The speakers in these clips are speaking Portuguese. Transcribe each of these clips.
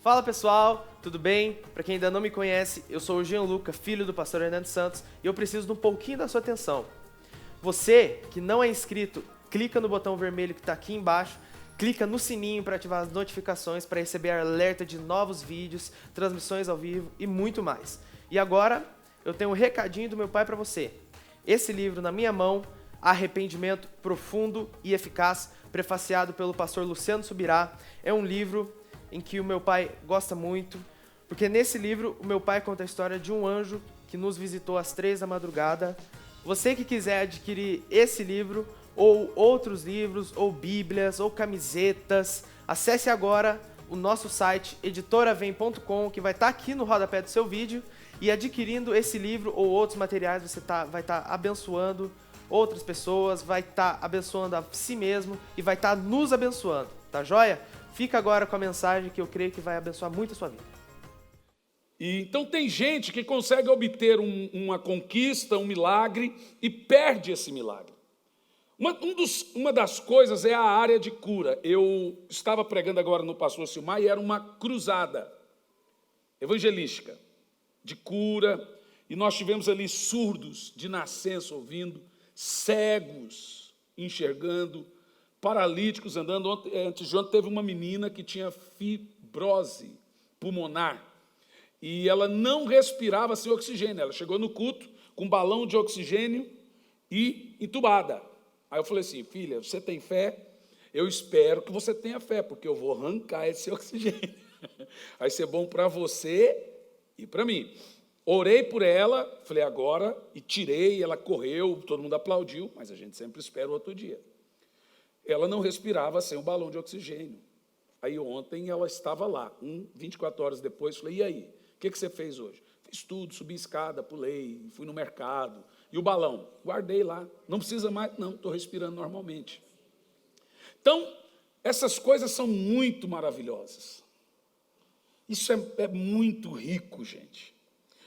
Fala pessoal, tudo bem? Para quem ainda não me conhece, eu sou o Gianluca, filho do pastor Hernando Santos, e eu preciso de um pouquinho da sua atenção. Você que não é inscrito, clica no botão vermelho que está aqui embaixo, clica no sininho para ativar as notificações para receber alerta de novos vídeos, transmissões ao vivo e muito mais. E agora, eu tenho um recadinho do meu pai para você. Esse livro na minha mão, Arrependimento Profundo e Eficaz, prefaciado pelo pastor Luciano Subirá, é um livro em que o meu pai gosta muito, porque nesse livro o meu pai conta a história de um anjo que nos visitou às 3 da madrugada. Você que quiser adquirir esse livro, ou outros livros, ou bíblias, ou camisetas, acesse agora o nosso site editoravem.com, que vai estar aqui no rodapé do seu vídeo, e adquirindo esse livro ou outros materiais você vai estar abençoando outras pessoas, vai estar abençoando a si mesmo e vai estar nos abençoando, tá joia? Fica agora com a mensagem que eu creio que vai abençoar muito a sua vida. Então tem gente que consegue obter uma conquista, um milagre e perde esse milagre. Uma das coisas é a área de cura. Eu estava pregando agora no Pastor Silmar e era uma cruzada evangelística de cura, e nós tivemos ali surdos de nascença ouvindo, cegos enxergando, paralíticos andando. Antes de ontem teve uma menina que tinha fibrose pulmonar e ela não respirava sem oxigênio. Ela chegou no culto com um balão de oxigênio e entubada. Aí eu falei assim: filha, você tem fé? Eu espero que você tenha fé, porque eu vou arrancar esse oxigênio. Vai ser bom para você e para mim. Orei por ela, falei agora, e tirei, ela correu, todo mundo aplaudiu, mas a gente sempre espera o outro dia. Ela não respirava sem o balão de oxigênio. Aí ontem ela estava lá, 24 horas depois, falei: e aí, o que você fez hoje? Fiz tudo, subi escada, pulei, fui no mercado. E o balão? Guardei lá, não precisa mais, não, estou respirando normalmente. Então, essas coisas são muito maravilhosas. Isso é muito rico, gente.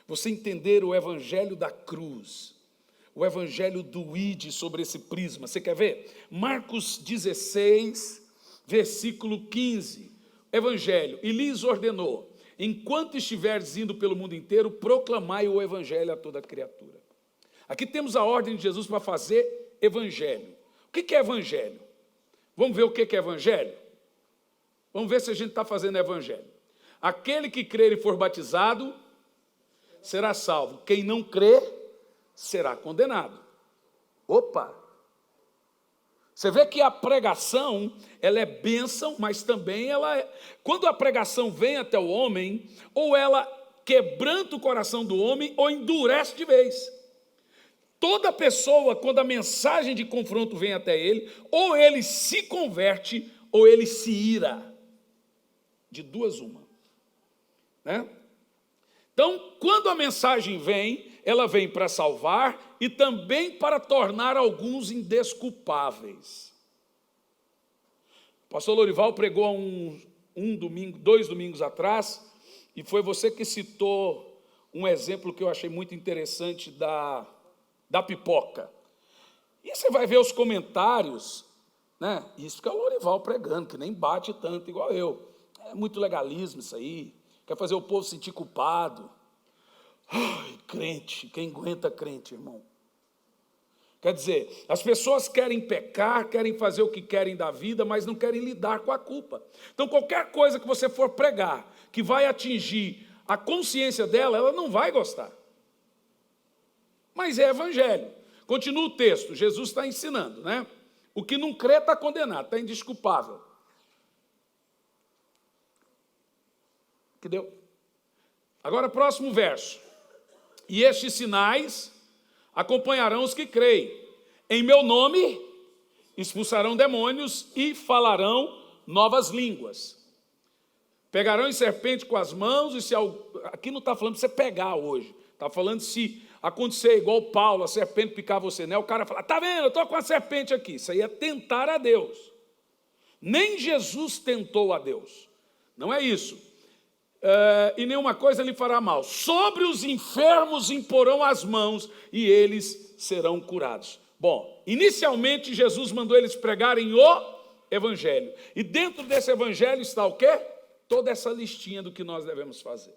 Você entender o evangelho da cruz, o evangelho do ide sobre esse prisma. Você quer ver? Marcos 16, versículo 15. Evangelho: e lhes ordenou: enquanto estiveres indo pelo mundo inteiro, proclamai o evangelho a toda criatura. Aqui temos a ordem de Jesus para fazer evangelho. O que é evangelho? Vamos ver o que é evangelho? Vamos ver se a gente está fazendo evangelho. Aquele que crer e for batizado será salvo. Quem não crer será condenado. Opa! Você vê que a pregação, ela é bênção, mas também ela é... Quando a pregação vem até o homem, ou ela quebranta o coração do homem, ou endurece de vez. Toda pessoa, quando a mensagem de confronto vem até ele, ou ele se converte, ou ele se ira. De duas uma. Né? Então, quando a mensagem vem, ela vem para salvar e também para tornar alguns indesculpáveis. O pastor Lorival pregou há dois domingos atrás, e foi você que citou um exemplo que eu achei muito interessante da pipoca. E você vai ver os comentários, né? Isso que é o Lorival pregando, que nem bate tanto igual eu. É muito legalismo isso aí. Quer fazer o povo sentir culpado. Ai, crente, quem aguenta crente, irmão? Quer dizer, as pessoas querem pecar, querem fazer o que querem da vida, mas não querem lidar com a culpa. Então, qualquer coisa que você for pregar, que vai atingir a consciência dela, ela não vai gostar. Mas é evangelho. Continua o texto, Jesus está ensinando, né? O que não crê está condenado, está indesculpável. Que deu? Agora, próximo verso. E estes sinais acompanharão os que creem. Em meu nome expulsarão demônios e falarão novas línguas. Pegarão em serpente com as mãos, e se aqui não está falando para você pegar hoje. Está falando se acontecer igual Paulo, a serpente picar você, né? O cara fala: está vendo, eu estou com a serpente aqui. Isso aí é tentar a Deus. Nem Jesus tentou a Deus. Não é isso. E nenhuma coisa lhe fará mal. Sobre os enfermos imporão as mãos e eles serão curados. Bom, inicialmente Jesus mandou eles pregarem o evangelho. E dentro desse evangelho está o quê? toda essa listinha do que nós devemos fazer.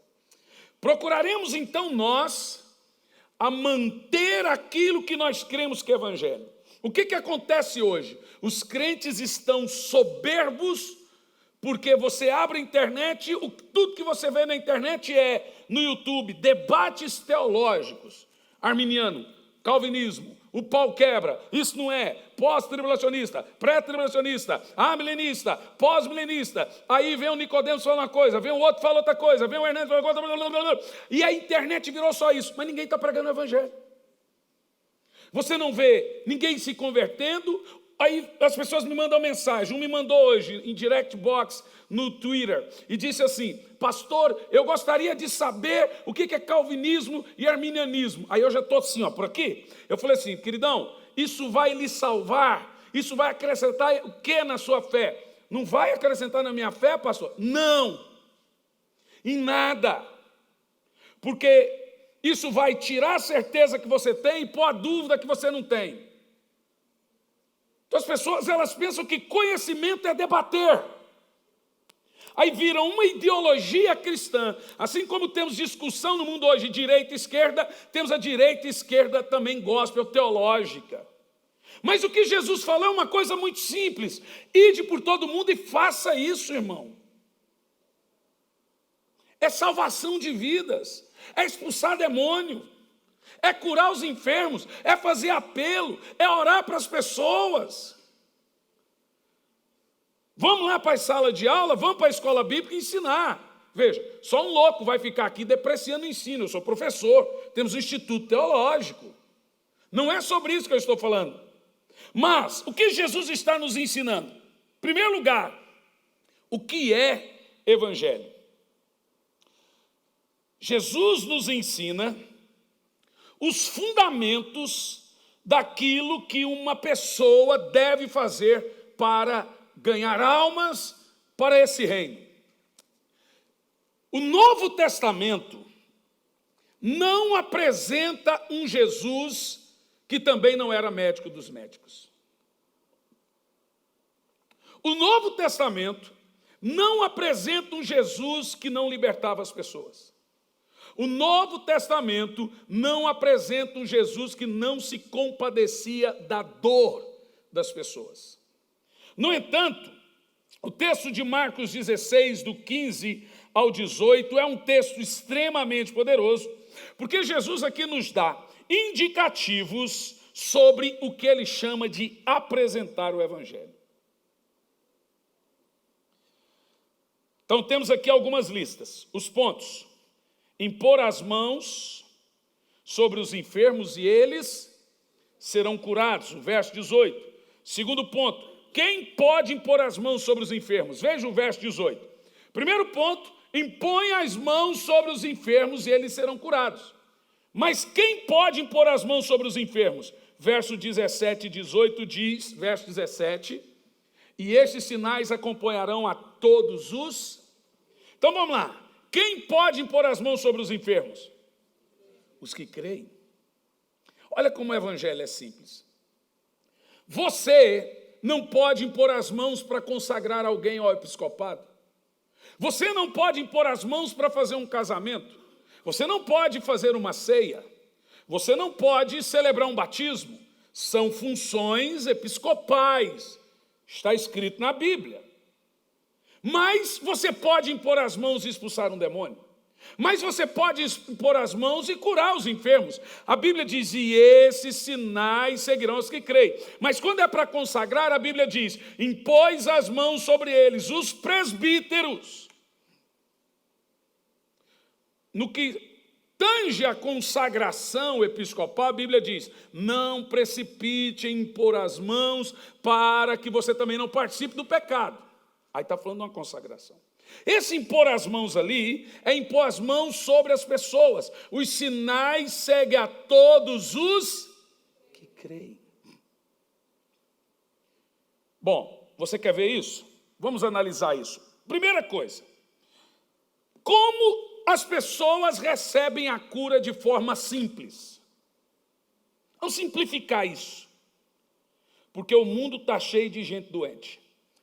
Procuraremos então nós a manter aquilo que nós cremos que é evangelho. O que acontece hoje? Os crentes estão soberbos, porque você abre a internet, tudo que você vê na internet no YouTube, debates teológicos, arminiano, calvinismo, o pau quebra, isso não é, pós-tribulacionista, pré-tribulacionista, amilenista, pós-milenista, aí vem o Nicodemos falando uma coisa, vem o outro fala outra coisa, vem o Hernandes falando outra coisa, e a internet virou só isso, mas ninguém está pregando o evangelho. Você não vê ninguém se convertendo. Aí as pessoas me mandam mensagem. Um me mandou hoje em direct box no Twitter e disse assim: pastor, eu gostaria de saber o que é calvinismo e arminianismo. Aí eu já estou assim, por aqui. Eu falei assim: queridão, isso vai lhe salvar? Isso vai acrescentar o que na sua fé? Não vai acrescentar na minha fé, pastor? Não, em nada. Porque isso vai tirar a certeza que você tem e pôr a dúvida que você não tem. Então as pessoas, elas pensam que conhecimento é debater. Aí viram uma ideologia cristã. Assim como temos discussão no mundo hoje, direita e esquerda, temos a direita e esquerda também gospel teológica. Mas o que Jesus falou é uma coisa muito simples: ide por todo mundo e faça isso, irmão. É salvação de vidas, é expulsar demônio, é curar os enfermos, é fazer apelo, é orar para as pessoas. Vamos lá para a sala de aula, vamos para a escola bíblica ensinar. Veja, só um louco vai ficar aqui depreciando o ensino. Eu sou professor, temos um instituto teológico. Não é sobre isso que eu estou falando. Mas o que Jesus está nos ensinando? Em primeiro lugar, o que é evangelho? Jesus nos ensina os fundamentos daquilo que uma pessoa deve fazer para ganhar almas para esse reino. O Novo Testamento não apresenta um Jesus que também não era médico dos médicos. O Novo Testamento não apresenta um Jesus que não libertava as pessoas. O Novo Testamento não apresenta um Jesus que não se compadecia da dor das pessoas. No entanto, o texto de Marcos 16, do 15 ao 18, é um texto extremamente poderoso, porque Jesus aqui nos dá indicativos sobre o que ele chama de apresentar o Evangelho. Então, temos aqui algumas listas. Os pontos: impor as mãos sobre os enfermos e eles serão curados, o verso 18. Segundo ponto: quem pode impor as mãos sobre os enfermos? Veja o verso 18. Primeiro ponto: impõe as mãos sobre os enfermos e eles serão curados. Mas quem pode impor as mãos sobre os enfermos? Verso 17 e 18 diz, verso 17: e estes sinais acompanharão a todos os... Então vamos lá. Quem pode impor as mãos sobre os enfermos? Os que creem. Olha como o evangelho é simples. Você não pode impor as mãos para consagrar alguém ao episcopado. Você não pode impor as mãos para fazer um casamento. Você não pode fazer uma ceia. Você não pode celebrar um batismo. São funções episcopais. Está escrito na Bíblia. Mas você pode impor as mãos e expulsar um demônio. Mas você pode impor as mãos e curar os enfermos. A Bíblia diz: e esses sinais seguirão os que creem. Mas quando é para consagrar, a Bíblia diz: impôs as mãos sobre eles, os presbíteros. No que tange a consagração episcopal, a Bíblia diz: não precipite em impor as mãos para que você também não participe do pecado. Aí está falando de uma consagração. Esse impor as mãos ali é impor as mãos sobre as pessoas. Os sinais seguem a todos os que creem. Bom, você quer ver isso? Vamos analisar isso. Primeira coisa: como as pessoas recebem a cura de forma simples? Vamos simplificar isso, porque o mundo está cheio de gente doente.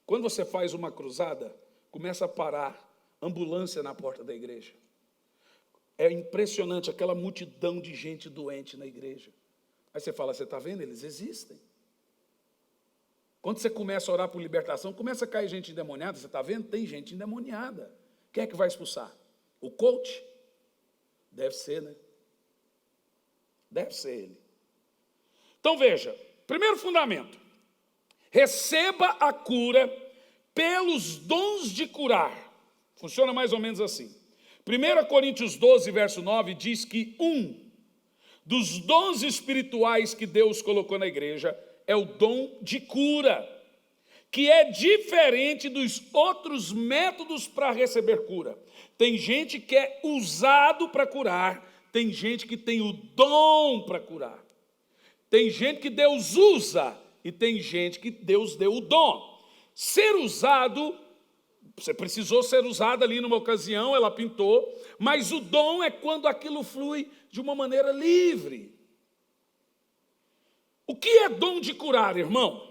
Quando você faz uma cruzada, começa a parar ambulância na porta da igreja. É impressionante aquela multidão de gente doente na igreja. Aí você fala, você está vendo? Eles existem. Quando você começa a orar por libertação, começa a cair gente endemoniada, você está vendo? Tem gente endemoniada. Quem é que vai expulsar? O coach? Deve ser, né? Deve ser ele. Então veja, primeiro fundamento. Receba a cura pelos dons de curar. Funciona mais ou menos assim. 1 Coríntios 12, verso 9, diz que um dos dons espirituais que Deus colocou na igreja é o dom de cura, que é diferente dos outros métodos para receber cura. Tem gente que é usado para curar, tem gente que tem o dom para curar. Tem gente que Deus usa e tem gente que Deus deu o dom. Ser usado, você precisou ser usado ali numa ocasião, ela pintou, mas o dom é quando aquilo flui de uma maneira livre. O que é dom de curar, irmão?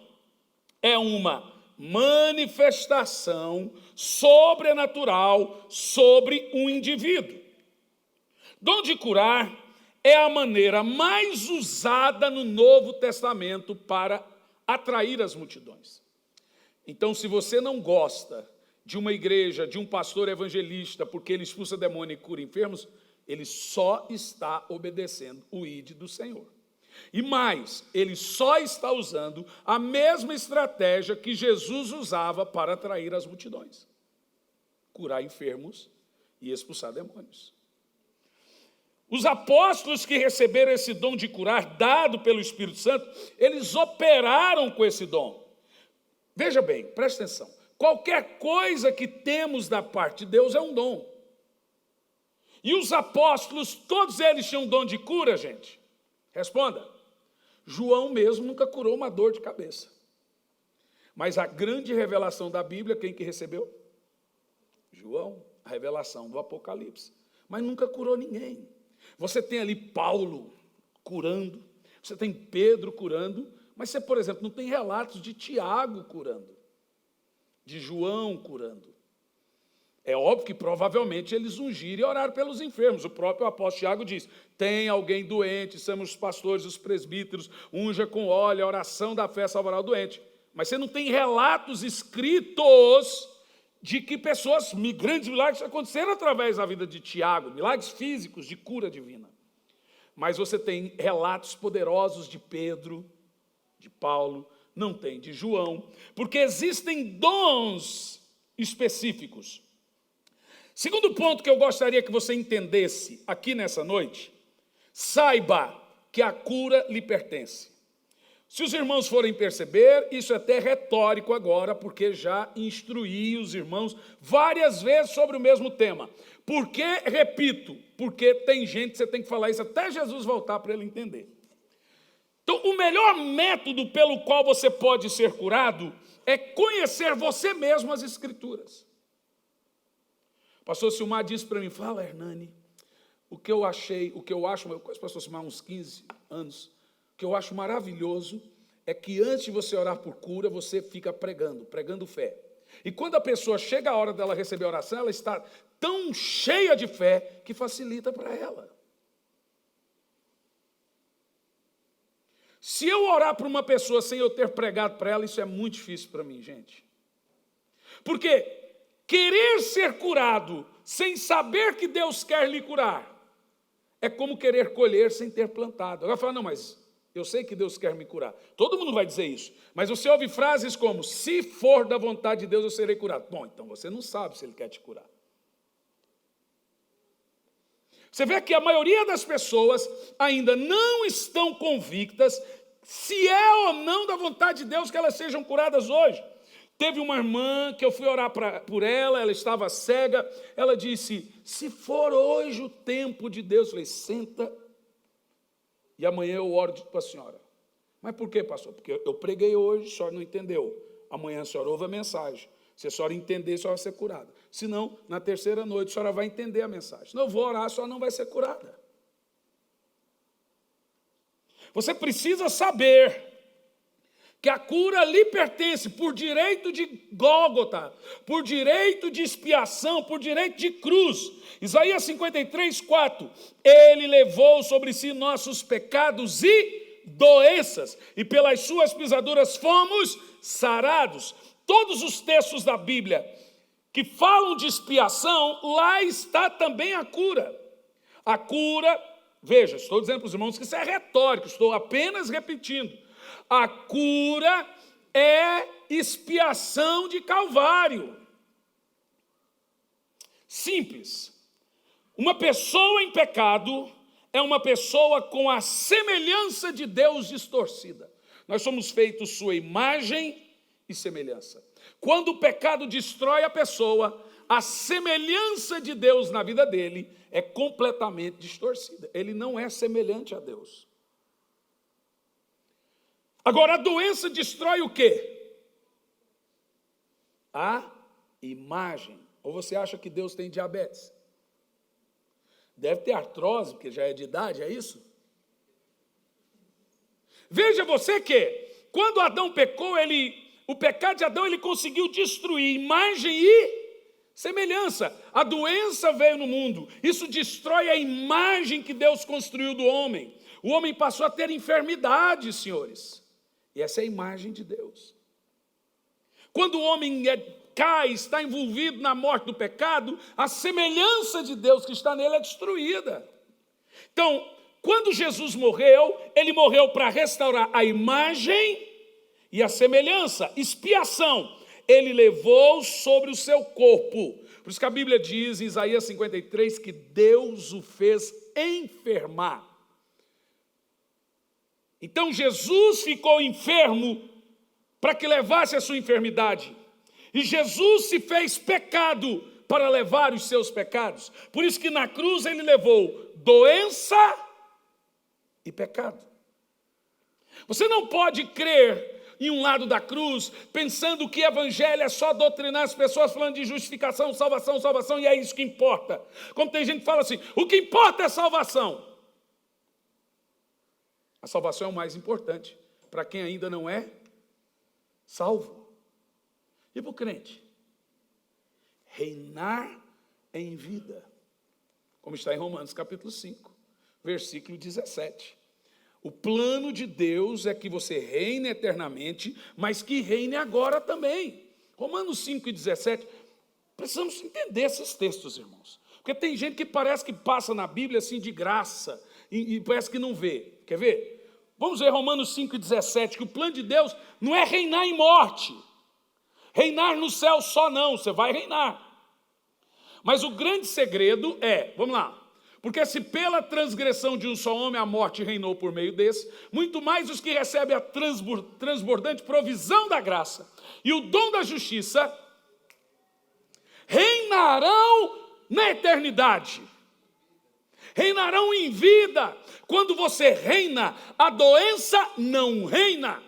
É uma manifestação sobrenatural sobre um indivíduo. Dom de curar é a maneira mais usada no Novo Testamento para atrair as multidões. Então, se você não gosta de uma igreja, de um pastor evangelista, porque ele expulsa demônio e cura enfermos, ele só está obedecendo o ID do Senhor. E mais, ele só está usando a mesma estratégia que Jesus usava para atrair as multidões: curar enfermos e expulsar demônios. Os apóstolos que receberam esse dom de curar, dado pelo Espírito Santo, eles operaram com esse dom. Veja bem, presta atenção. Qualquer coisa que temos da parte de Deus é um dom. E os apóstolos, todos eles tinham dom de cura, gente? Responda. João mesmo nunca curou uma dor de cabeça. Mas a grande revelação da Bíblia, quem que recebeu? João, a revelação do Apocalipse. Mas nunca curou ninguém. Você tem ali Paulo curando, você tem Pedro curando, mas você, por exemplo, não tem relatos de Tiago curando, de João curando. É óbvio que provavelmente eles ungiram e oraram pelos enfermos. O próprio apóstolo Tiago diz, tem alguém doente, somos os pastores, os presbíteros, unja com óleo, a oração da fé salvará o doente. Mas você não tem relatos escritos de que pessoas, grandes milagres aconteceram através da vida de Tiago, milagres físicos de cura divina. Mas você tem relatos poderosos de Pedro, de Paulo, não tem de João, porque existem dons específicos. Segundo ponto que eu gostaria que você entendesse aqui nessa noite, saiba que a cura lhe pertence. Se os irmãos forem perceber, isso é até retórico agora, porque já instruí os irmãos várias vezes sobre o mesmo tema. Por que, repito, porque tem gente que você tem que falar isso até Jesus voltar para ele entender. Então, o melhor método pelo qual você pode ser curado é conhecer você mesmo as Escrituras. O pastor Silmar disse para mim, fala, Hernani, o que eu acho, eu conheço o pastor Silmar há uns 15 anos, o que eu acho maravilhoso é que antes de você orar por cura, você fica pregando fé. E quando a pessoa chega a hora dela receber a oração, ela está tão cheia de fé que facilita para ela. Se eu orar para uma pessoa sem eu ter pregado para ela, isso é muito difícil para mim, gente. Porque querer ser curado sem saber que Deus quer lhe curar é como querer colher sem ter plantado. Agora fala, não, mas eu sei que Deus quer me curar. Todo mundo vai dizer isso. Mas você ouve frases como, se for da vontade de Deus, eu serei curado. Bom, então você não sabe se Ele quer te curar. Você vê que a maioria das pessoas ainda não estão convictas se é ou não da vontade de Deus que elas sejam curadas hoje. Teve uma irmã que eu fui orar por ela, ela estava cega, ela disse, se for hoje o tempo de Deus, eu falei, senta e amanhã eu oro para a senhora. Mas por quê, pastor? Porque eu preguei hoje, a senhora não entendeu. Amanhã a senhora ouve a mensagem. Se a senhora entender, a senhora vai ser curada. Se não, na terceira noite a senhora vai entender a mensagem. Se não, eu vou orar, a senhora não vai ser curada. Você precisa saber que a cura lhe pertence por direito de Gólgota, por direito de expiação, por direito de cruz. Isaías 53, 4. Ele levou sobre si nossos pecados e doenças, e pelas suas pisaduras fomos sarados. Todos os textos da Bíblia que falam de expiação, lá está também a cura. A cura, veja, estou dizendo para os irmãos que isso é retórico, estou apenas repetindo. A cura é expiação de Calvário. Simples. Uma pessoa em pecado é uma pessoa com a semelhança de Deus distorcida. Nós somos feitos sua imagem e semelhança. Quando o pecado destrói a pessoa, a semelhança de Deus na vida dele é completamente distorcida. Ele não é semelhante a Deus. Agora, a doença destrói o quê? A imagem. Ou você acha que Deus tem diabetes? Deve ter artrose, porque já é de idade, é isso? Veja você que, quando Adão pecou, o pecado de Adão, ele conseguiu destruir imagem e semelhança. A doença veio no mundo. Isso destrói a imagem que Deus construiu do homem. O homem passou a ter enfermidade, senhores. E essa é a imagem de Deus. Quando o homem cai, está envolvido na morte do pecado, a semelhança de Deus que está nele é destruída. Então, quando Jesus morreu, ele morreu para restaurar a imagem e a semelhança, expiação. Ele levou sobre o seu corpo. Por isso que a Bíblia diz em Isaías 53 que Deus o fez enfermar. Então Jesus ficou enfermo para que levasse a sua enfermidade. E Jesus se fez pecado para levar os seus pecados. Por isso que na cruz ele levou doença e pecado. Você não pode crer em um lado da cruz, pensando que evangelho é só doutrinar as pessoas, falando de justificação, salvação, salvação, e é isso que importa. Como tem gente que fala assim, o que importa é salvação. A salvação é o mais importante para quem ainda não é salvo. E para o crente? Reinar em vida. Como está em Romanos capítulo 5, versículo 17. O plano de Deus é que você reine eternamente, mas que reine agora também. Romanos 5 e 17. Precisamos entender esses textos, irmãos. Porque tem gente que parece que passa na Bíblia assim de graça e parece que não vê. Quer ver? Vamos ver Romanos 5 e 17, que o plano de Deus não é reinar em morte. Reinar no céu só não, você vai reinar. Mas o grande segredo é, vamos lá, porque se pela transgressão de um só homem a morte reinou por meio desse, muito mais os que recebem a transbordante provisão da graça e o dom da justiça reinarão na eternidade. Reinarão em vida. Quando você reina, a doença não reina.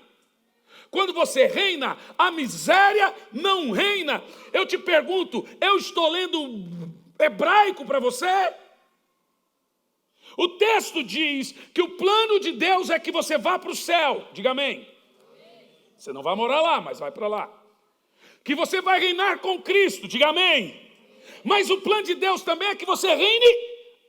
Quando você reina, a miséria não reina. Eu te pergunto, eu estou lendo hebraico para você? O texto diz que o plano de Deus é que você vá para o céu. Diga amém. Você não vai morar lá, mas vai para lá. Que você vai reinar com Cristo. Diga amém. Mas o plano de Deus também é que você reine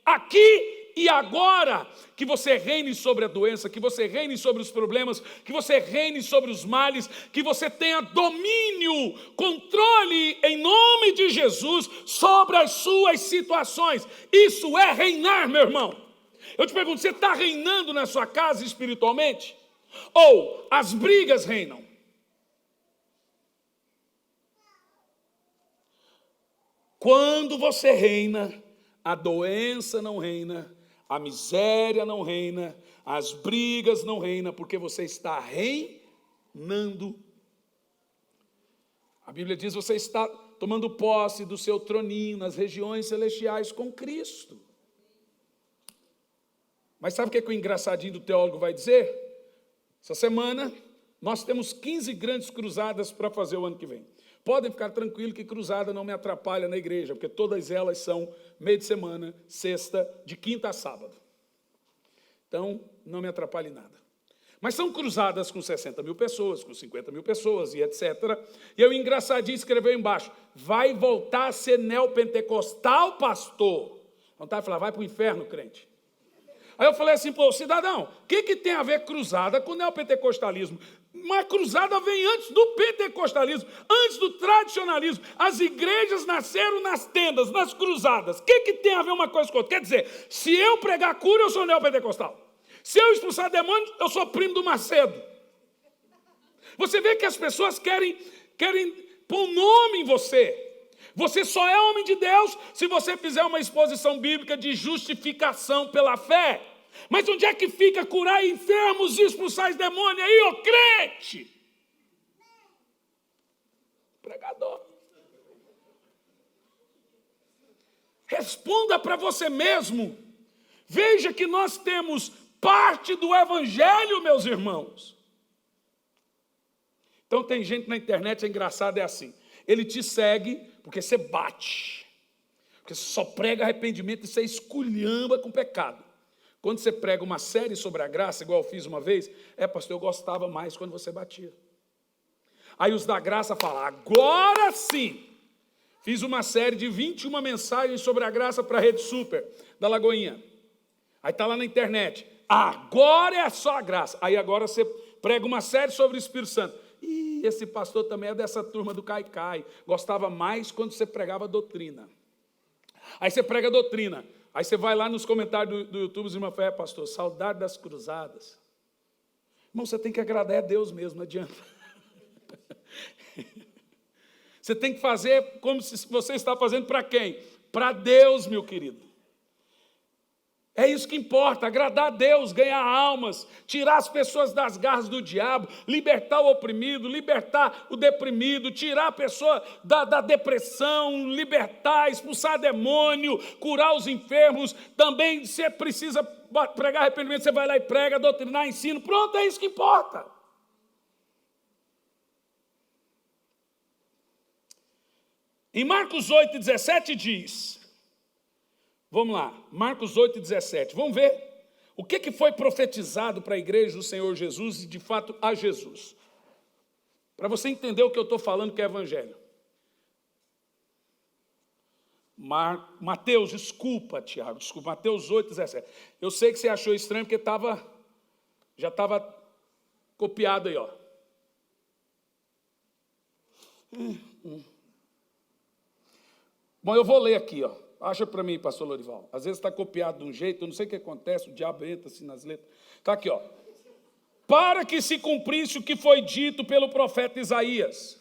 aqui e agora, que você reine sobre a doença, que você reine sobre os problemas, que você reine sobre os males, que você tenha domínio, controle em nome de Jesus sobre as suas situações. Isso é reinar, meu irmão. Eu te pergunto, você está reinando na sua casa espiritualmente? Ou as brigas reinam? Quando você reina, a doença não reina, a miséria não reina, as brigas não reinam, porque você está reinando. A Bíblia diz que você está tomando posse do seu troninho nas regiões celestiais com Cristo. Mas sabe o que o engraçadinho do teólogo vai dizer? Essa semana nós temos 15 grandes cruzadas para fazer o ano que vem. Podem ficar tranquilos que cruzada não me atrapalha na igreja, porque todas elas são meio de semana, sexta, de quinta a sábado. Então, não me atrapalhe em nada. Mas são cruzadas com 60 mil pessoas, com 50 mil pessoas e etc. E eu, engraçadinho, escreveu embaixo: vai voltar a ser neopentecostal, pastor? Vontade de falar: vai para o inferno, crente. Aí eu falei assim: pô, cidadão, o que tem a ver cruzada com neopentecostalismo? Uma cruzada vem antes do pentecostalismo, antes do tradicionalismo. As igrejas nasceram nas tendas, nas cruzadas. O que tem a ver uma coisa com outra? Quer dizer, se eu pregar cura, eu sou neopentecostal. Se eu expulsar demônios, eu sou primo do Macedo. Você vê que as pessoas querem pôr um nome em você. Você só é homem de Deus se você fizer uma exposição bíblica de justificação pela fé. Mas onde é que fica curar enfermos e expulsar os demônios aí, ô crente? Pregador. Responda para você mesmo. Veja que nós temos parte do evangelho, meus irmãos. Então tem gente na internet, é engraçado, é assim. Ele te segue porque você bate. Porque você só prega arrependimento e você esculhamba com pecado. Quando você prega uma série sobre a graça, igual eu fiz uma vez, pastor, eu gostava mais quando você batia. Aí os da graça falam: agora sim. Fiz uma série de 21 mensagens sobre a graça para a Rede Super da Lagoinha. Aí está lá na internet: agora é só a graça. Aí agora você prega uma série sobre o Espírito Santo. E esse pastor também é dessa turma do Caicai. Gostava mais quando você pregava doutrina. Aí você prega doutrina. Aí você vai lá nos comentários do YouTube, os irmãos falam: pastor, saudade das cruzadas. Irmão, você tem que agradar a Deus mesmo, não adianta. Você tem que fazer como se você está fazendo para quem? Para Deus, meu querido. É isso que importa, agradar a Deus, ganhar almas, tirar as pessoas das garras do diabo, libertar o oprimido, libertar o deprimido, tirar a pessoa da depressão, libertar, expulsar demônio, curar os enfermos. Também, se precisa pregar arrependimento, você vai lá e prega, doutrinar, ensino. Pronto, é isso que importa. Em Marcos 8,17 diz... Vamos lá, Marcos 8,17. Vamos ver o que foi profetizado para a igreja do Senhor Jesus e, de fato, a Jesus. Para você entender o que eu estou falando que é evangelho. Mateus, desculpa, Tiago, desculpa, Mateus 8,17. Eu sei que você achou estranho porque já estava copiado aí, ó. Bom, eu vou ler aqui, ó. Acha para mim, pastor Lorival. Às vezes está copiado de um jeito, eu não sei o que acontece, o diabo entra assim nas letras. Está aqui, ó. Para que se cumprisse o que foi dito pelo profeta Isaías.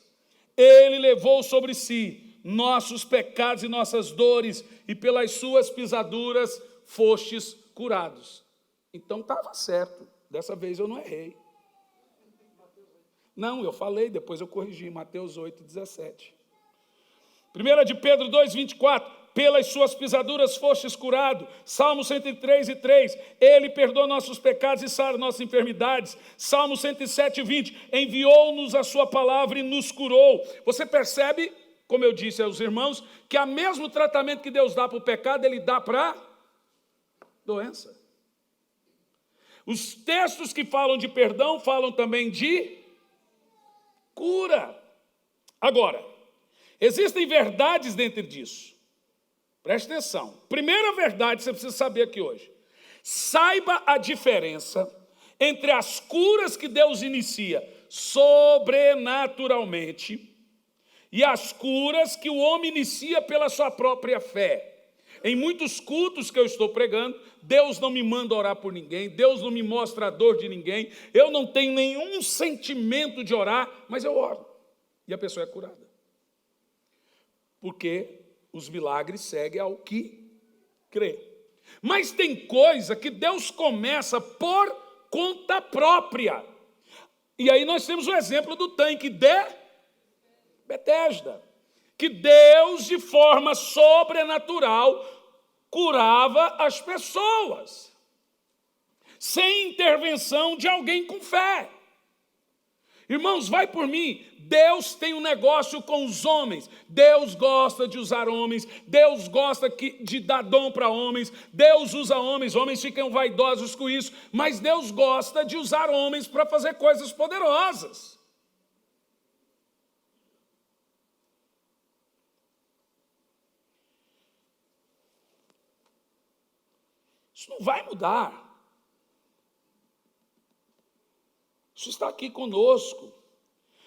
Ele levou sobre si nossos pecados e nossas dores, e pelas suas pisaduras fostes curados. Então estava certo. Dessa vez eu não errei. Não, eu falei, depois eu corrigi. Mateus 8,17. 1 de Pedro 2,24. Pelas suas pisaduras fostes curado. Salmo 103:3. Ele perdoa nossos pecados e sara nossas enfermidades. Salmo 107:20. Enviou-nos a sua palavra e nos curou. Você percebe, como eu disse aos irmãos, que o mesmo tratamento que Deus dá para o pecado, Ele dá para doença. Os textos que falam de perdão, falam também de cura. Agora, existem verdades dentro disso. Preste atenção. Primeira verdade que você precisa saber aqui hoje. Saiba a diferença entre as curas que Deus inicia sobrenaturalmente e as curas que o homem inicia pela sua própria fé. Em muitos cultos que eu estou pregando, Deus não me manda orar por ninguém, Deus não me mostra a dor de ninguém, eu não tenho nenhum sentimento de orar, mas eu oro. E a pessoa é curada. Porque os milagres seguem ao que crê. Mas tem coisa que Deus começa por conta própria. E aí nós temos o exemplo do tanque de Betesda, que Deus, de forma sobrenatural, curava as pessoas, sem intervenção de alguém com fé. Irmãos, vai por mim. Deus tem um negócio com os homens. Deus gosta de usar homens. Deus gosta de dar dom para homens. Deus usa homens. Homens ficam vaidosos com isso. Mas Deus gosta de usar homens para fazer coisas poderosas. Isso não vai mudar. Isso está aqui conosco.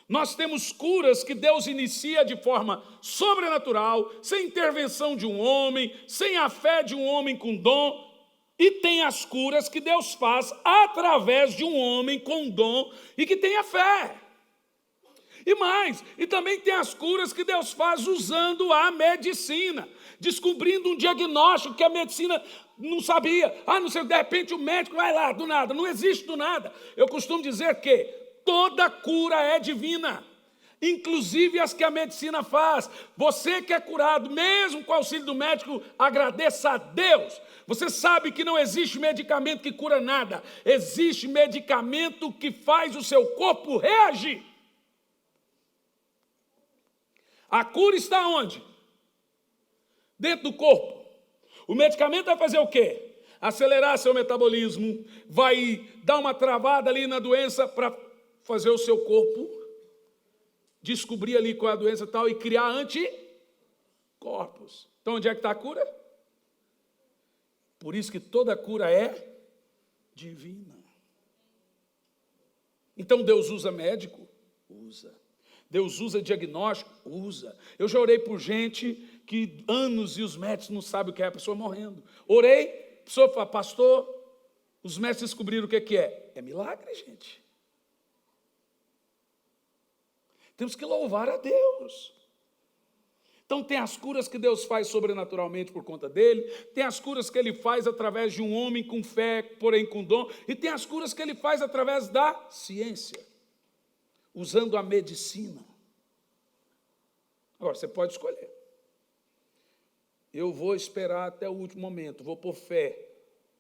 Nós temos curas que Deus inicia de forma sobrenatural, sem intervenção de um homem, sem a fé de um homem com dom. E tem as curas que Deus faz através de um homem com dom e que tenha fé. E mais, e também tem as curas que Deus faz usando a medicina, descobrindo um diagnóstico que a medicina não sabia. Não sei, de repente o médico vai lá, do nada. Não existe do nada. Eu costumo dizer que toda cura é divina, inclusive as que a medicina faz. Você que é curado, mesmo com o auxílio do médico, agradeça a Deus. Você sabe que não existe medicamento que cura nada. Existe medicamento que faz o seu corpo reagir. A cura está onde? Dentro do corpo. O medicamento vai fazer o quê? Acelerar seu metabolismo, vai dar uma travada ali na doença para fazer o seu corpo descobrir ali qual é a doença e tal e criar anticorpos. Então onde é que está a cura? Por isso que toda cura é divina. Então Deus usa médico? Usa. Deus usa diagnóstico? Usa. Eu já orei por gente que anos e os médicos não sabem o que é, a pessoa morrendo. Orei, a pessoa fala, pastor, os médicos descobriram o que é. É milagre, gente. Temos que louvar a Deus. Então tem as curas que Deus faz sobrenaturalmente por conta dele, tem as curas que ele faz através de um homem com fé, porém com dom, e tem as curas que ele faz através da ciência, usando a medicina. Agora, você pode escolher. Eu vou esperar até o último momento, vou por fé.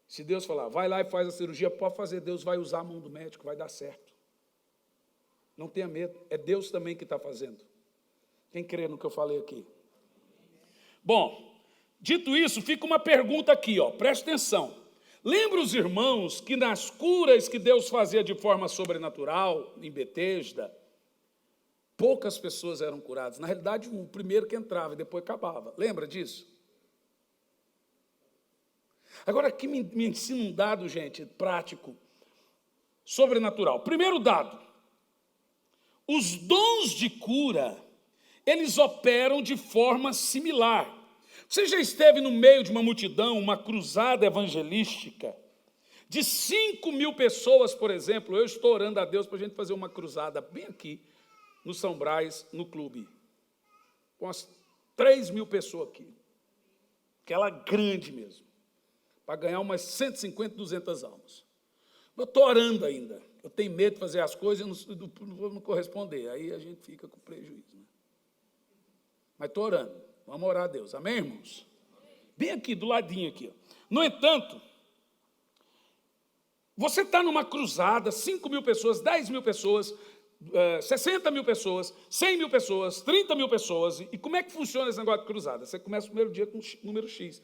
Se Deus falar, vai lá e faz a cirurgia, pode fazer, Deus vai usar a mão do médico, vai dar certo. Não tenha medo, é Deus também que está fazendo. Quem crê no que eu falei aqui? Bom, dito isso, fica uma pergunta aqui, preste atenção. Lembra os irmãos que nas curas que Deus fazia de forma sobrenatural, em Betesda, poucas pessoas eram curadas. Na realidade, o primeiro que entrava e depois acabava. Lembra disso? Agora aqui me ensina um dado, gente, prático, sobrenatural. Primeiro dado, os dons de cura, eles operam de forma similar. Você já esteve no meio de uma multidão, uma cruzada evangelística, de 5.000 pessoas, por exemplo. Eu estou orando a Deus para a gente fazer uma cruzada bem aqui, no São Brás, no clube. Com umas 3.000 pessoas aqui. Aquela grande mesmo. Para ganhar umas 150, 200 almas. Eu estou orando ainda. Eu tenho medo de fazer as coisas e não corresponder. Aí a gente fica com prejuízo. Né? Mas estou orando. Vamos orar a Deus. Amém, irmãos? Bem aqui, do ladinho aqui. No entanto, você está numa cruzada, 5.000 pessoas, 10.000 pessoas, 60.000 pessoas, 100.000 pessoas, 30.000 pessoas. E como é que funciona esse negócio de cruzada? Você começa o primeiro dia com número X.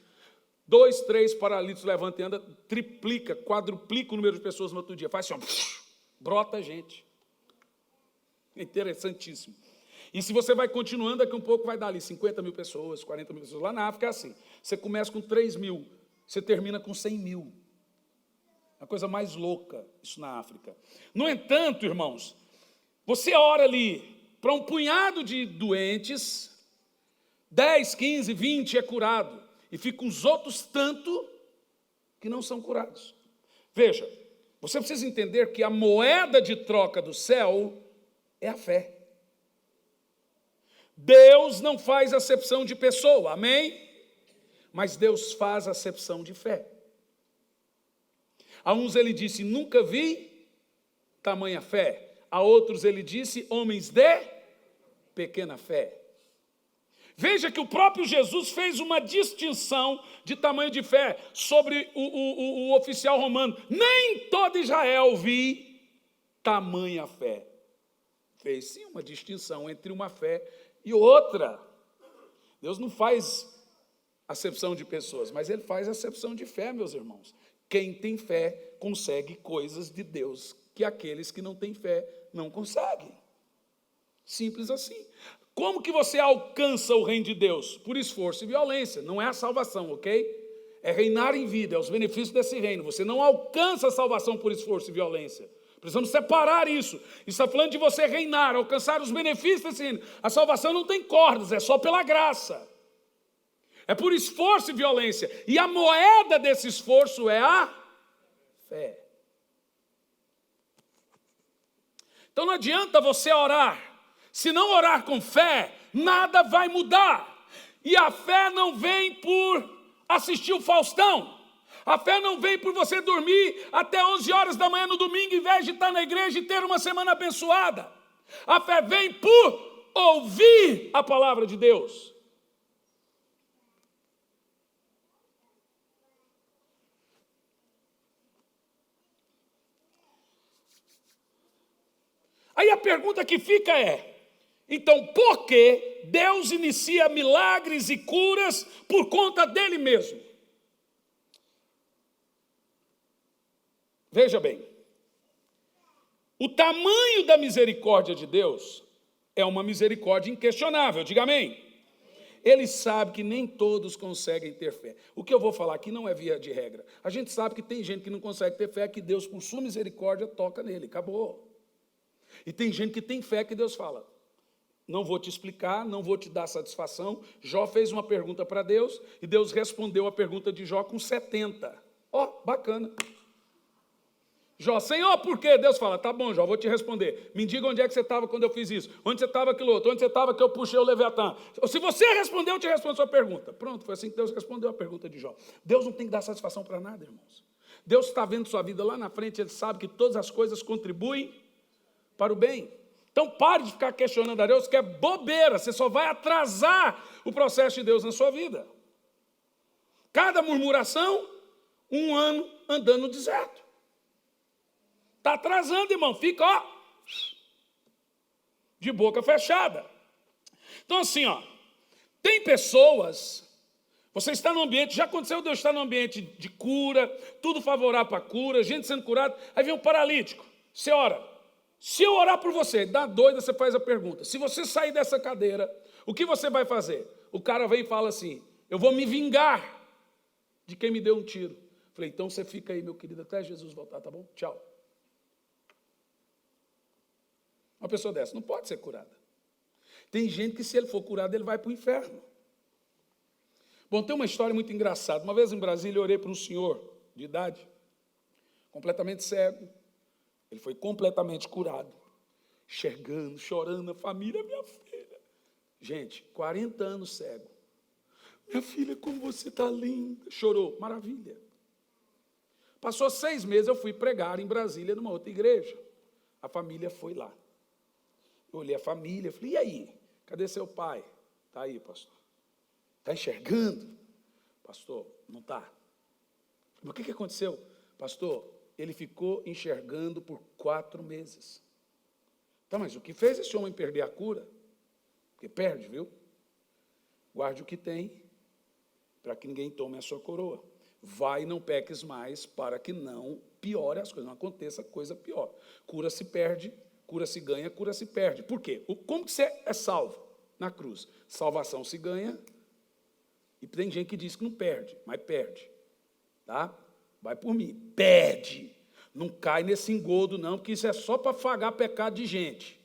2, 3 paralíticos levanta e anda, triplica, quadruplica o número de pessoas no outro dia. Faz assim, brota gente. É interessantíssimo. E se você vai continuando, daqui um pouco vai dar ali 50.000 pessoas, 40.000 pessoas. Lá na África é assim. Você começa com 3.000, você termina com 100.000. A coisa mais louca, isso na África. No entanto, irmãos, você ora ali para um punhado de doentes, 10, 15, 20 é curado. E ficam os outros tanto que não são curados. Veja, você precisa entender que a moeda de troca do céu é a fé. Deus não faz acepção de pessoa, amém? Mas Deus faz acepção de fé. A uns ele disse, nunca vi tamanha fé. A outros ele disse, homens de pequena fé. Veja que o próprio Jesus fez uma distinção de tamanho de fé sobre o oficial romano. Nem todo Israel vi tamanha fé. fez sim uma distinção entre uma fé e outra. Deus não faz acepção de pessoas, mas Ele faz acepção de fé, meus irmãos. Quem tem fé consegue coisas de Deus que aqueles que não têm fé não conseguem. Simples assim. Como que você alcança o reino de Deus? Por esforço e violência. Não é a salvação, ok? É reinar em vida, é os benefícios desse reino. Você não alcança a salvação por esforço e violência. Precisamos separar isso. Isso está falando de você reinar, alcançar os benefícios desse reino. A salvação não tem cordas, é só pela graça. É por esforço e violência. E a moeda desse esforço é a fé. Então não adianta você orar. Se não orar com fé, nada vai mudar. E a fé não vem por assistir o Faustão. A fé não vem por você dormir até 11 horas da manhã no domingo, em vez de estar na igreja e ter uma semana abençoada. A fé vem por ouvir a palavra de Deus. Aí a pergunta que fica é, então por que Deus inicia milagres e curas por conta dele mesmo? Veja bem, o tamanho da misericórdia de Deus é uma misericórdia inquestionável, diga amém. Ele sabe que nem todos conseguem ter fé. O que eu vou falar aqui não é via de regra. A gente sabe que tem gente que não consegue ter fé, que Deus, por sua misericórdia, toca nele, acabou. E tem gente que tem fé que Deus fala, não vou te explicar, não vou te dar satisfação. Jó fez uma pergunta para Deus e Deus respondeu a pergunta de Jó com 70. Bacana. Jó, Senhor, por quê? Deus fala, tá bom, Jó, vou te responder. Me diga onde é que você estava quando eu fiz isso. Onde você estava aquilo outro? Onde você estava que eu puxei o Leviatã? Se você respondeu, eu te respondo a sua pergunta. Pronto, foi assim que Deus respondeu a pergunta de Jó. Deus não tem que dar satisfação para nada, irmãos. Deus está vendo sua vida lá na frente, Ele sabe que todas as coisas contribuem para o bem. Então pare de ficar questionando a Deus, que é bobeira, você só vai atrasar o processo de Deus na sua vida. Cada murmuração, 1 ano andando no deserto. Está atrasando, irmão, fica, de boca fechada. Então assim, tem pessoas, você está num ambiente, já aconteceu Deus estar num ambiente de cura, tudo favorável para a cura, gente sendo curada, aí vem um paralítico, você ora. Se eu orar por você, dá doida, você faz a pergunta. Se você sair dessa cadeira, o que você vai fazer? O cara vem e fala assim, eu vou me vingar de quem me deu um tiro. Falei, então você fica aí, meu querido, até Jesus voltar, tá bom? Tchau. Uma pessoa dessa não pode ser curada. Tem gente que, se ele for curado, ele vai para o inferno. Bom, tem uma história muito engraçada. Uma vez em Brasília, eu orei para um senhor de idade, completamente cego. Ele foi completamente curado, enxergando, chorando, a família, minha filha. Gente, 40 anos cego. Minha filha, como você está linda. Chorou, maravilha. Passou 6 meses, eu fui pregar em Brasília, numa outra igreja. A família foi lá. Eu olhei a família, falei, e aí? Cadê seu pai? Está aí, pastor. Está enxergando? Pastor, não está. Mas o que aconteceu? Pastor, ele ficou enxergando por 4 meses. Tá, mas o que fez esse homem perder a cura? Porque perde, viu? Guarde o que tem, para que ninguém tome a sua coroa. Vai e não peques mais, para que não piore as coisas, não aconteça coisa pior. Cura se perde, cura se ganha, cura se perde. Por quê? Como que você é salvo? Na cruz. Salvação se ganha, e tem gente que diz que não perde, mas perde. Tá? Vai por mim, pede, não cai nesse engodo não, porque isso é só para afagar pecado de gente.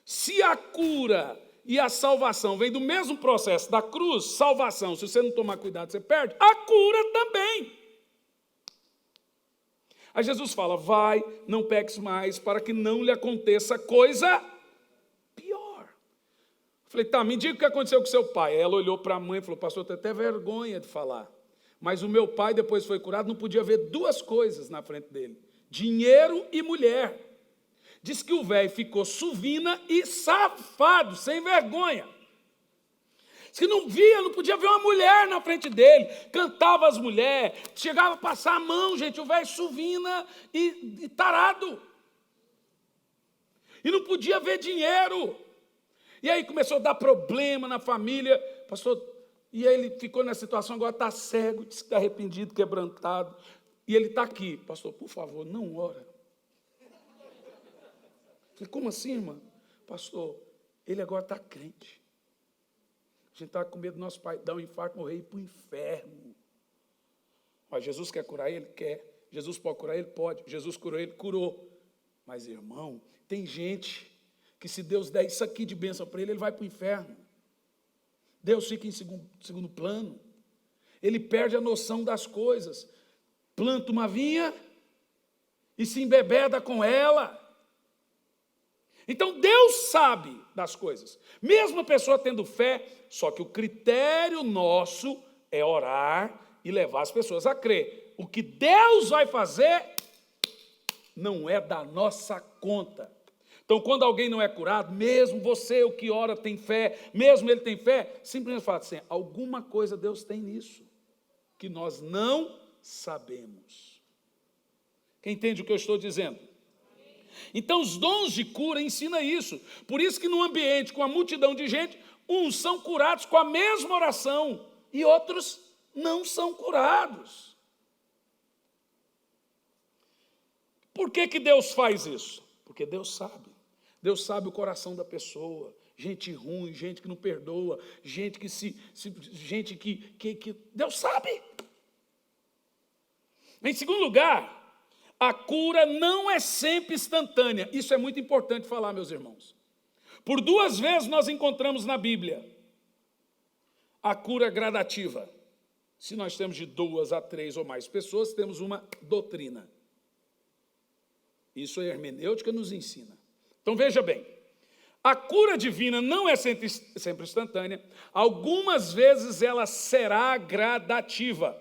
Se a cura e a salvação vem do mesmo processo da cruz, salvação, se você não tomar cuidado, você perde, a cura também. Aí Jesus fala, vai, não peques mais, para que não lhe aconteça coisa pior. Eu falei, tá, me diga o que aconteceu com seu pai. Aí ela olhou para a mãe e falou, pastor, eu tenho até vergonha de falar. Mas o meu pai, depois foi curado, não podia ver 2 coisas na frente dele. Dinheiro e mulher. Diz que o velho ficou suvina e safado, sem vergonha. Diz que não via, não podia ver uma mulher na frente dele. Cantava as mulheres, chegava a passar a mão, gente, o velho suvina e tarado. E não podia ver dinheiro. E aí começou a dar problema na família. Pastor, e aí ele ficou nessa situação, agora está cego, disse que está arrependido, quebrantado. E ele está aqui. Pastor, por favor, não ora. Falei, como assim, irmã? Pastor, ele agora está crente. A gente está com medo do nosso pai dar um infarto, morrer e ir para o inferno. Mas Jesus quer curar ele? Quer. Jesus pode curar ele? Pode. Jesus curou ele? Curou. Mas, irmão, tem gente que se Deus der isso aqui de bênção para ele, ele vai para o inferno. Deus fica em segundo plano. Ele perde a noção das coisas. Planta uma vinha e se embebeda com ela. Então Deus sabe das coisas. Mesmo a pessoa tendo fé, só que o critério nosso é orar e levar as pessoas a crer. O que Deus vai fazer não é da nossa conta. Então, quando alguém não é curado, mesmo você, o que ora, tem fé, mesmo ele tem fé, simplesmente fala assim, alguma coisa Deus tem nisso, que nós não sabemos. Quem entende o que eu estou dizendo? Então, os dons de cura ensinam isso. Por isso que num ambiente com uma multidão de gente, uns são curados com a mesma oração e outros não são curados. Por que que Deus faz isso? Porque Deus sabe. Deus sabe o coração da pessoa. Gente ruim, gente que não perdoa, gente que gente que Deus sabe. Em segundo lugar, a cura não é sempre instantânea. Isso é muito importante falar, meus irmãos. Por 2 vezes nós encontramos na Bíblia a cura gradativa. Se nós temos de 2 a 3 ou mais pessoas, temos uma doutrina. Isso a hermenêutica nos ensina. Então veja bem, a cura divina não é sempre instantânea. Algumas vezes ela será gradativa.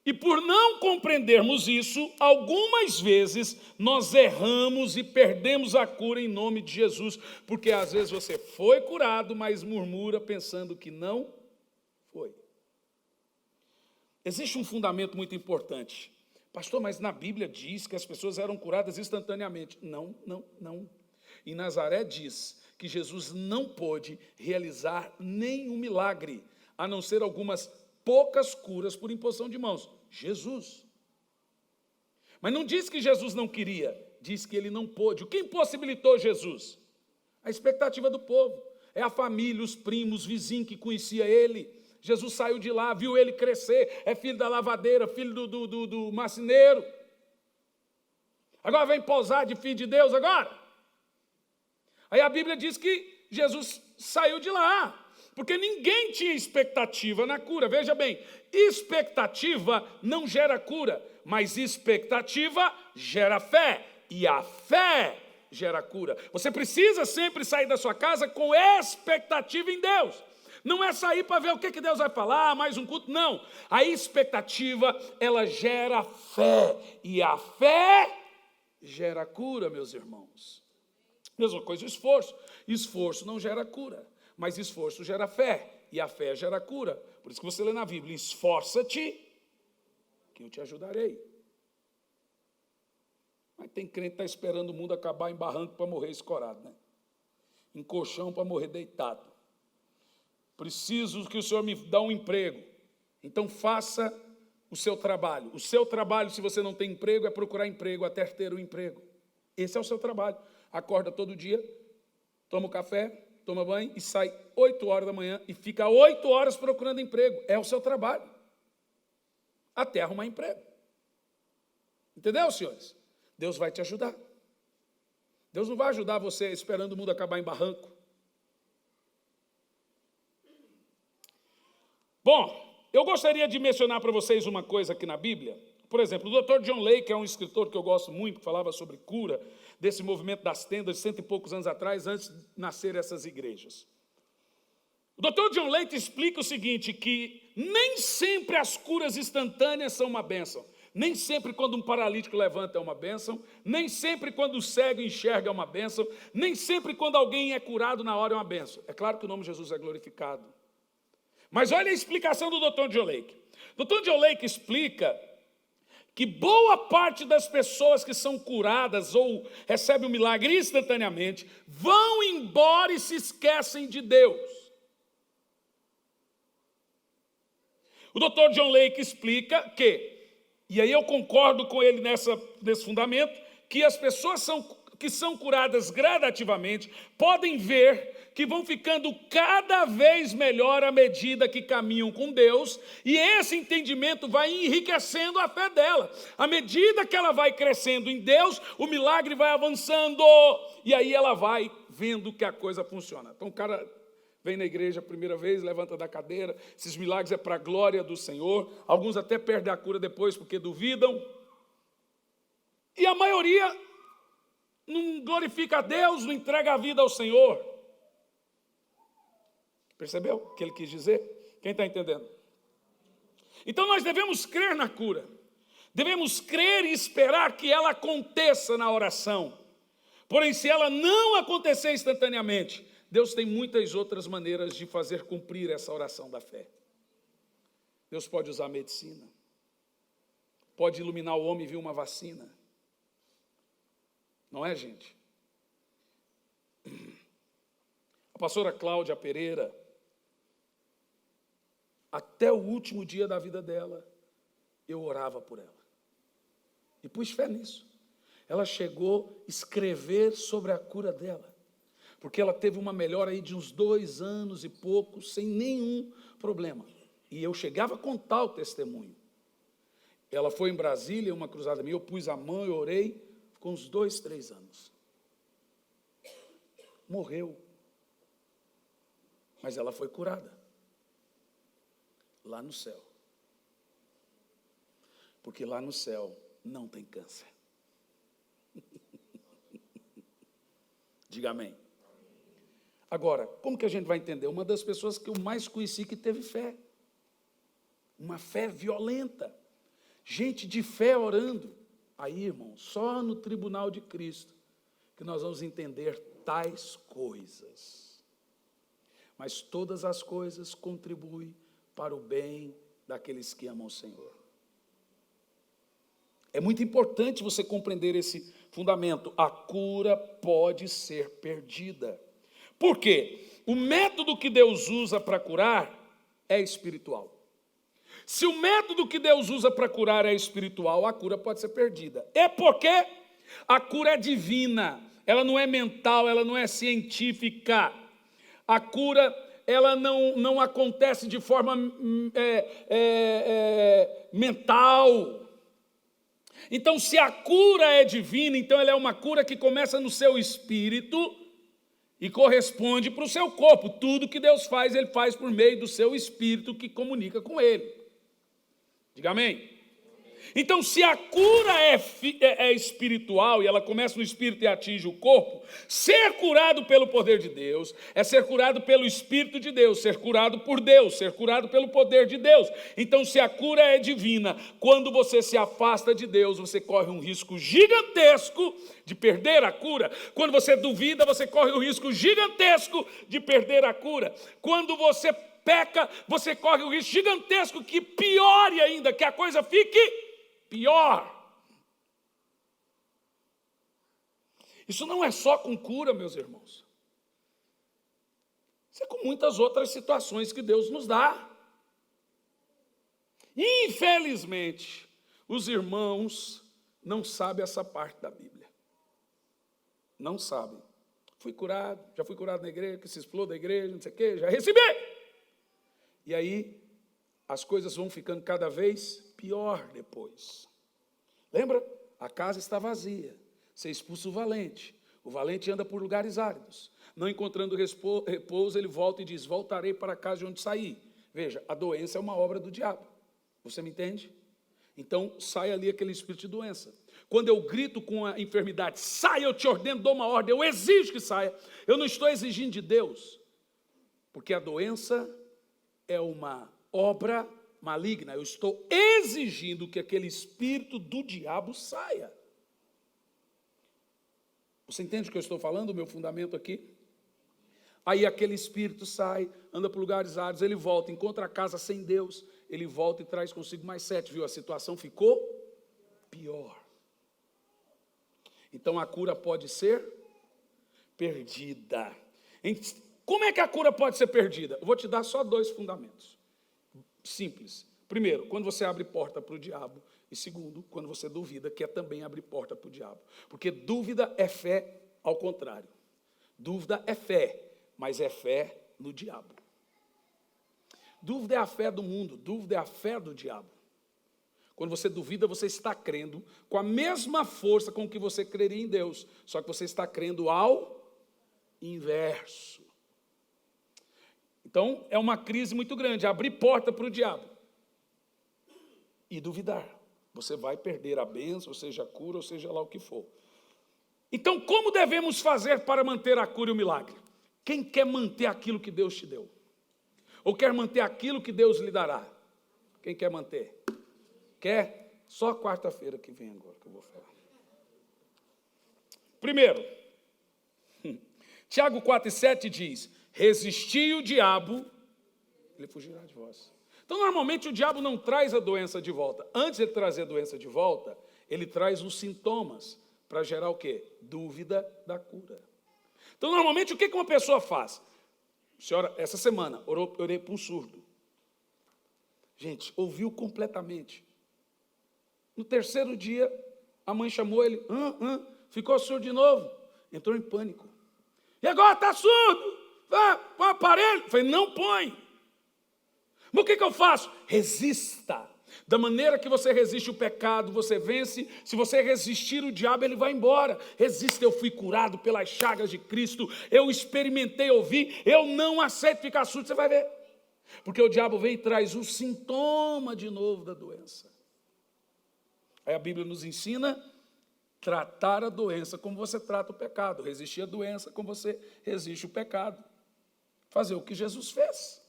E por não compreendermos isso, algumas vezes nós erramos e perdemos a cura em nome de Jesus, porque às vezes você foi curado, mas murmura pensando que não foi. Existe um fundamento muito importante. Pastor, mas na Bíblia diz que as pessoas eram curadas instantaneamente. Não. Em Nazaré diz que Jesus não pôde realizar nenhum milagre, a não ser algumas poucas curas por imposição de mãos. Jesus. Mas não diz que Jesus não queria, diz que ele não pôde. O que impossibilitou Jesus? A expectativa do povo. É a família, os primos, os vizinhos que conhecia ele. Jesus saiu de lá, viu ele crescer, é filho da lavadeira, filho do marceneiro. Agora vem posar de filho de Deus agora. Aí a Bíblia diz que Jesus saiu de lá, porque ninguém tinha expectativa na cura. Veja bem, expectativa não gera cura, mas expectativa gera fé, e a fé gera cura. Você precisa sempre sair da sua casa com expectativa em Deus. Não é sair para ver o que Deus vai falar, mais um culto, não. A expectativa, ela gera fé, e a fé gera cura, meus irmãos. Mesma coisa o esforço. Esforço não gera cura, mas esforço gera fé, e a fé gera cura. Por isso que você lê na Bíblia, esforça-te, que eu te ajudarei. Mas tem crente que está esperando o mundo acabar em barranco para morrer escorado, né? Em colchão para morrer deitado. Preciso que o Senhor me dê um emprego. Então faça o seu trabalho. O seu trabalho, se você não tem emprego, é procurar emprego até ter um emprego. Esse é o seu trabalho. Acorda todo dia, toma um café, toma banho e sai 8 horas da manhã e fica 8 horas procurando emprego. É o seu trabalho. Até arrumar emprego. Entendeu, senhores? Deus vai te ajudar. Deus não vai ajudar você esperando o mundo acabar em barranco. Bom, eu gostaria de mencionar para vocês uma coisa aqui na Bíblia. Por exemplo, o Dr. John Lake é um escritor que eu gosto muito, que falava sobre cura, desse movimento das tendas de 100 e poucos anos atrás, antes de nascer essas igrejas. O Dr. John Lake explica o seguinte, que nem sempre as curas instantâneas são uma bênção. Nem sempre quando um paralítico levanta é uma bênção, nem sempre quando o cego enxerga é uma bênção, nem sempre quando alguém é curado na hora é uma bênção. É claro que o nome de Jesus é glorificado. Mas olha a explicação do Dr. John Lake. O Dr. John Lake explica que boa parte das pessoas que são curadas ou recebem o milagre instantaneamente vão embora e se esquecem de Deus. O Dr. John Lake explica que, e aí eu concordo com ele nesse fundamento, que as pessoas que são curadas gradativamente podem ver que vão ficando cada vez melhor à medida que caminham com Deus, e esse entendimento vai enriquecendo a fé dela. À medida que ela vai crescendo em Deus, o milagre vai avançando, e aí ela vai vendo que a coisa funciona. Então o cara vem na igreja a primeira vez, levanta da cadeira, esses milagres é para a glória do Senhor, alguns até perdem a cura depois porque duvidam, e a maioria não glorifica a Deus, não entrega a vida ao Senhor. Percebeu o que ele quis dizer? Quem está entendendo? Então nós devemos crer na cura. Devemos crer e esperar que ela aconteça na oração. Porém, se ela não acontecer instantaneamente, Deus tem muitas outras maneiras de fazer cumprir essa oração da fé. Deus pode usar a medicina. Pode iluminar o homem e vir uma vacina. Não é, gente? A pastora Cláudia Pereira, até o último dia da vida dela, eu orava por ela. E pus fé nisso. Ela chegou a escrever sobre a cura dela, porque ela teve uma melhora aí de uns 2 anos e pouco, sem nenhum problema. E eu chegava a contar o testemunho. Ela foi em Brasília, uma cruzada minha, eu pus a mão, eu orei, ficou uns 2, 3 anos. Morreu. Mas ela foi curada. Lá no céu. Porque lá no céu não tem câncer. Diga amém. Agora, como que a gente vai entender? Uma das pessoas que eu mais conheci que teve fé. Uma fé violenta. Gente de fé orando. Aí, irmão, só no tribunal de Cristo que nós vamos entender tais coisas. Mas todas as coisas contribuem para o bem daqueles que amam o Senhor. É muito importante você compreender esse fundamento. A cura pode ser perdida. Por quê? O método que Deus usa para curar é espiritual. Se o método que Deus usa para curar é espiritual, a cura pode ser perdida. É porque a cura é divina, ela não é mental, ela não é científica. A cura, ela não acontece de forma mental. Então, se a cura é divina, então ela é uma cura que começa no seu espírito e corresponde para o seu corpo. Tudo que Deus faz, Ele faz por meio do seu espírito que comunica com Ele. Diga amém. Então, se a cura é espiritual e ela começa no espírito e atinge o corpo, ser curado pelo poder de Deus é ser curado pelo Espírito de Deus, ser curado por Deus, ser curado pelo poder de Deus. Então, se a cura é divina, quando você se afasta de Deus, você corre um risco gigantesco de perder a cura. Quando você duvida, você corre um risco gigantesco de perder a cura. Quando você peca, você corre um risco gigantesco que piore ainda, que a coisa fique pior. Isso não é só com cura, meus irmãos. Isso é com muitas outras situações que Deus nos dá. Infelizmente, os irmãos não sabem essa parte da Bíblia. Não sabem. Já fui curado na igreja, que se explode a igreja, não sei o quê, já recebi. E aí, as coisas vão ficando cada vez pior depois. Lembra? A casa está vazia. Você expulsa o valente anda por lugares áridos. Não encontrando repouso, ele volta e diz: voltarei para a casa de onde saí. Veja, a doença é uma obra do diabo. Você me entende? Então, sai ali aquele espírito de doença. Quando eu grito com a enfermidade: sai, eu te ordeno, dou uma ordem, eu exijo que saia. Eu não estou exigindo de Deus, porque a doença é uma obra maligna. Eu estou exigindo que aquele espírito do diabo saia. Você entende o que eu estou falando, o meu fundamento aqui? Aí aquele espírito sai, anda por lugares áridos, ele volta, encontra a casa sem Deus, ele volta e traz consigo mais 7, viu? A situação ficou pior. Então a cura pode ser perdida. Como é que a cura pode ser perdida? Eu vou te dar só 2 fundamentos. Simples. Primeiro, quando você abre porta para o diabo. E segundo, quando você duvida, que é também abrir porta para o diabo. Porque dúvida é fé ao contrário. Dúvida é fé, mas é fé no diabo. Dúvida é a fé do mundo, dúvida é a fé do diabo. Quando você duvida, você está crendo com a mesma força com que você creria em Deus, só que você está crendo ao inverso. Então, é uma crise muito grande, abrir porta para o diabo e duvidar. Você vai perder a bênção, ou seja, a cura, ou seja lá o que for. Então, como devemos fazer para manter a cura e o milagre? Quem quer manter aquilo que Deus te deu? Ou quer manter aquilo que Deus lhe dará? Quem quer manter? Quer? Só quarta-feira que vem agora que eu vou falar. Primeiro, Tiago 4,7 diz: resisti o diabo, ele fugirá de vós. Então, normalmente, o diabo não traz a doença de volta. Antes de trazer a doença de volta, ele traz os sintomas para gerar o quê? Dúvida da cura. Então, normalmente, o que uma pessoa faz? Senhora, essa semana, orei para um surdo. Gente, ouviu completamente. No terceiro dia, a mãe chamou ele, ficou surdo de novo. Entrou em pânico. E agora está surdo? Põe o aparelho. Eu falei, não põe. Mas o que eu faço? Resista. Da maneira que você resiste o pecado, você vence. Se você resistir o diabo, ele vai embora. Resista, eu fui curado pelas chagas de Cristo. Eu experimentei ouvir. Eu não aceito ficar surdo. Você vai ver. Porque o diabo vem e traz o sintoma de novo da doença. Aí a Bíblia nos ensina tratar a doença como você trata o pecado. Resistir a doença como você resiste o pecado. Fazer o que Jesus fez.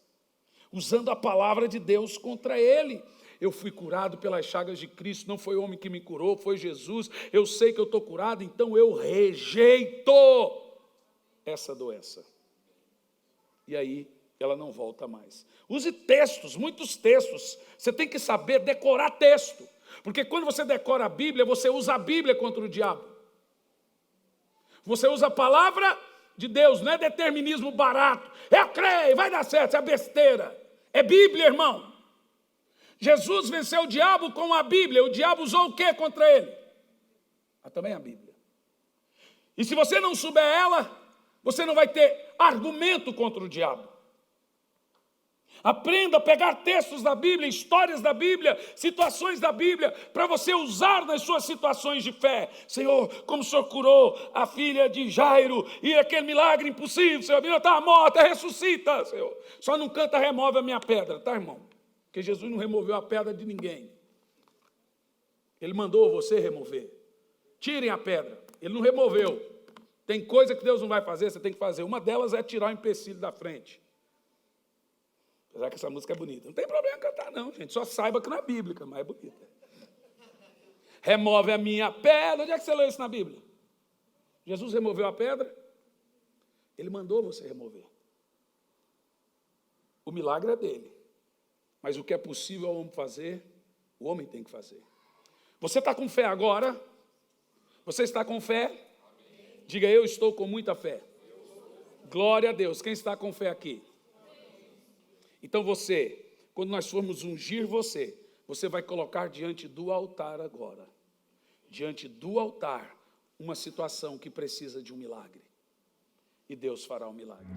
Usando a palavra de Deus contra ele. Eu fui curado pelas chagas de Cristo, não foi o homem que me curou, foi Jesus. Eu sei que eu estou curado, então eu rejeito essa doença. E aí, ela não volta mais. Use textos, muitos textos. Você tem que saber decorar texto. Porque quando você decora a Bíblia, você usa a Bíblia contra o diabo. Você usa a palavra de Deus, não é determinismo barato. Eu creio, vai dar certo, isso é besteira. É Bíblia, irmão. Jesus venceu o diabo com a Bíblia. O diabo usou o que contra ele? Também a Bíblia. E se você não souber ela, você não vai ter argumento contra o diabo. Aprenda a pegar textos da Bíblia, histórias da Bíblia, situações da Bíblia, para você usar nas suas situações de fé. Senhor, como o Senhor curou a filha de Jairo, e aquele milagre impossível, Senhor, a menina estava morta, ressuscita, Senhor. Só não canta, remove a minha pedra, tá, irmão? Porque Jesus não removeu a pedra de ninguém. Ele mandou você remover. Tirem a pedra. Ele não removeu. Tem coisa que Deus não vai fazer, você tem que fazer. Uma delas é tirar o empecilho da frente. Apesar que essa música é bonita. Não tem problema cantar, não, gente. Só saiba que não é bíblica, mas é bonita. Remove a minha pedra. Onde é que você leu isso na Bíblia? Jesus removeu a pedra? Ele mandou você remover. O milagre é dele. Mas o que é possível ao homem fazer, o homem tem que fazer. Você está com fé agora? Você está com fé? Amém. Diga, eu estou com muita fé. Glória a Deus. Quem está com fé aqui? Então você, quando nós formos ungir você, você vai colocar diante do altar agora. Diante do altar, uma situação que precisa de um milagre. E Deus fará um milagre.